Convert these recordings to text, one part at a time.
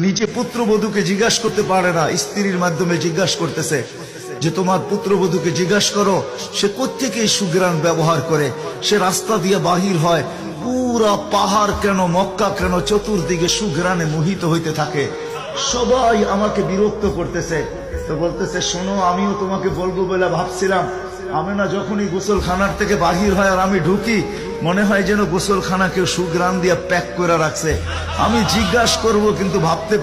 নিজে পুত্রবধূকে জিজ্ঞাসা করতে পারে না, স্ত্রীর মাধ্যমে জিজ্ঞাসা করতেছে যে তোমার পুত্রবধূকে জিজ্ঞাসা করো সে কোত্থেকে সুগ্রাণ ব্যবহার করে, সে রাস্তা দিয়ে বাহির হয়, পুরা পাহাড় কেন, মক্কা কেন চতুর্দিকে সুগ্রাণে মোহিত হইতে থাকে। সবাই আমাকে বিরক্ত করতেছে। তো বলতেছে শোনো, আমিও তোমাকে বলবো বলে ভাবছিলাম। আমি না যখনই গোসলখানার থেকে বাহির হয় আর আমি ঢুকি, মনে হয় যেন গোসলখানা কেউ সুগ্রাণ দিয়ে প্যাক করে রাখছে। আমি জিজ্ঞাসা করব কিন্তু ভাবতে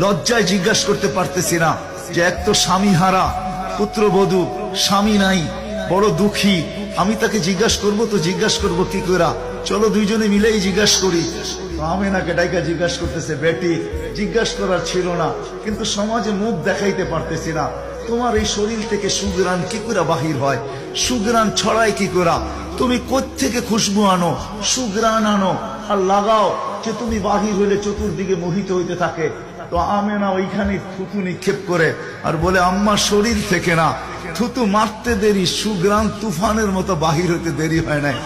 লজ্জায় জিজ্ঞাসা করতে পারতেছি না যে এক তো স্বামী হারা পুত্রবধূ, স্বামী নাই, বড় দুঃখী। আমি তাকে জিজ্ঞাসা করব তো জিজ্ঞাসা করব কি করে? চলো দুইজনে মিলেই জিজ্ঞাসা করি। আমেনাকে ডাইকা জিজ্ঞাসা করতেছে, বেটি জিজ্ঞাসা করার ছিল না, কিন্তু সমাজে মুখ দেখাইতে পারতেছি না। তোমার এই শরীর থেকে সুগ্রাণ কি করে বাহির হয়? সুগ্রাণ ছড়ায় কি করে? তুমি কোত্থেকে খুশবু আনো, সুগ্রাণ আনো আর লাগাও যে তুমি বাহির হইলে চতুর্দিকে মোহিত হইতে থাকে। তো আমেনা ওইখানে থুতু নিক্ষেপ করে আর বলে, আম্মা শরীর থেকে না, থুতু মারতে দেরি, সুগ্রাণ তুফানের মতো বাহির হইতে দেরি হয় নাই।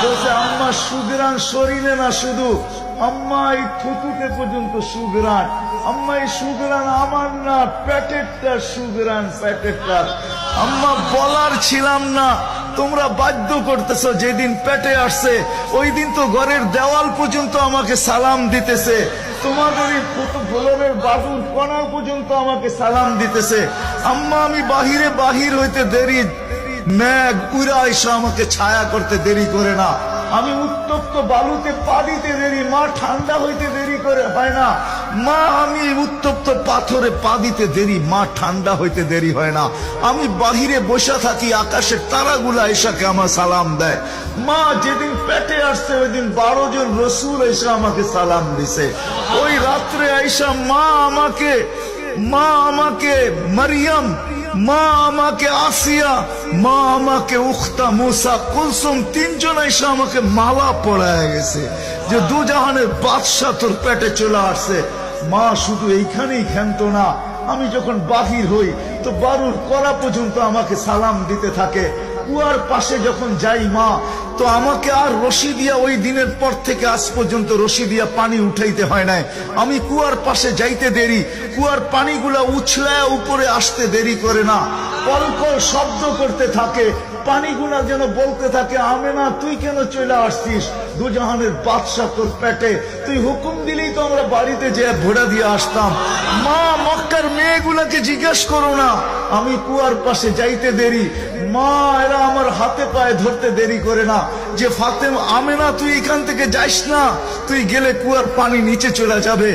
বলছে আম্মা সুগ্রাণ শরীরে না, শুধু আম্মা এই থুতুতে পর্যন্ত সুগ্রাণ। আম্মা এই সুগ্রাণ আমার না, প্যাকেটটা সুগ্রাণ, প্যাকেটটা। আম্মা বলার ছিলাম না, তোমরা বাধ্য করতেছ। যেদিন পেটে আসছে ওই দিন তো ঘরের দেওয়াল পর্যন্ত আমাকে সালাম দিতেছে, তোমাদের এই ফলনের বাবুর কণা পর্যন্ত আমাকে সালাম দিতেছে। আম্মা আমি বাহির হইতে দেরি, মেঘ উড়া এসে আমাকে ছায়া করতে দেরি করে না। আমি উত্তপ্ত বালুতে পা দিতে দেরি, মা ঠান্ডা হইতে দেরি করে হয় না। মা আমি উত্তপ্ত পাথরে পা দিতে দেরি, মা ঠান্ডা হইতে দেরি হয় না। আমি বাহিরে বসে থাকি, আকাশের তারাগুলা এসাকে আমার সালাম দেয়। মা যেদিন পেটে আসছে ওই দিন 12 জন রসুল এসে আমাকে সালাম দিছে। ওই রাত্রে আইসা মা আমাকে মারিয়াম, মা আমাকে আসিয়া, মা আমাকে উখতা মুসা কুলসুম, তিনজন এসে আমাকে মালা পড়ায় গেছে যে দুজাহানের বাদশা তোর পেটে চলে আসছে। মা শুধু এইখানেই ক্ষান্ত না, আমি যখন বাহির হই তো বারুর করা পর্যন্ত আমাকে সালাম দিতে থাকে। কুয়ার পাশে যখন যাই মা, তো আমাকে আর রশি দিয়া, ওই দিনের পর থেকে আজ পর্যন্ত রশি দিয়া পানি উঠাইতে হয় নাই। আমি কুয়ার পাশে যাইতে দেরি, কুয়ার পানিগুলা উছলায় উপরে আসতে দেরি করে না। কলকল শব্দ করতে থাকে, পানিগুলা যেন বলতে থাকে, আমেনা তুই কেন চলে আসছিস? দুজাহানের বাদশা তোর পেটে, তুই হুকুম দিলেই তো আমরা বাড়িতে যেয়ে ভোড়া দিয়ে আসতাম। মা মক্কার মেয়েগুলাকে জিজ্ঞেস করো না, আমি কুয়ার পাশে যাইতে দেরি, মা এরা আমার হাতে পায়ে ধরতে দেরি করে না যে ফাতেমা, আমেনা তুই এখান থেকে যাইস না, তুই গেলে কুয়ার পানি নিচে চলে যাবে।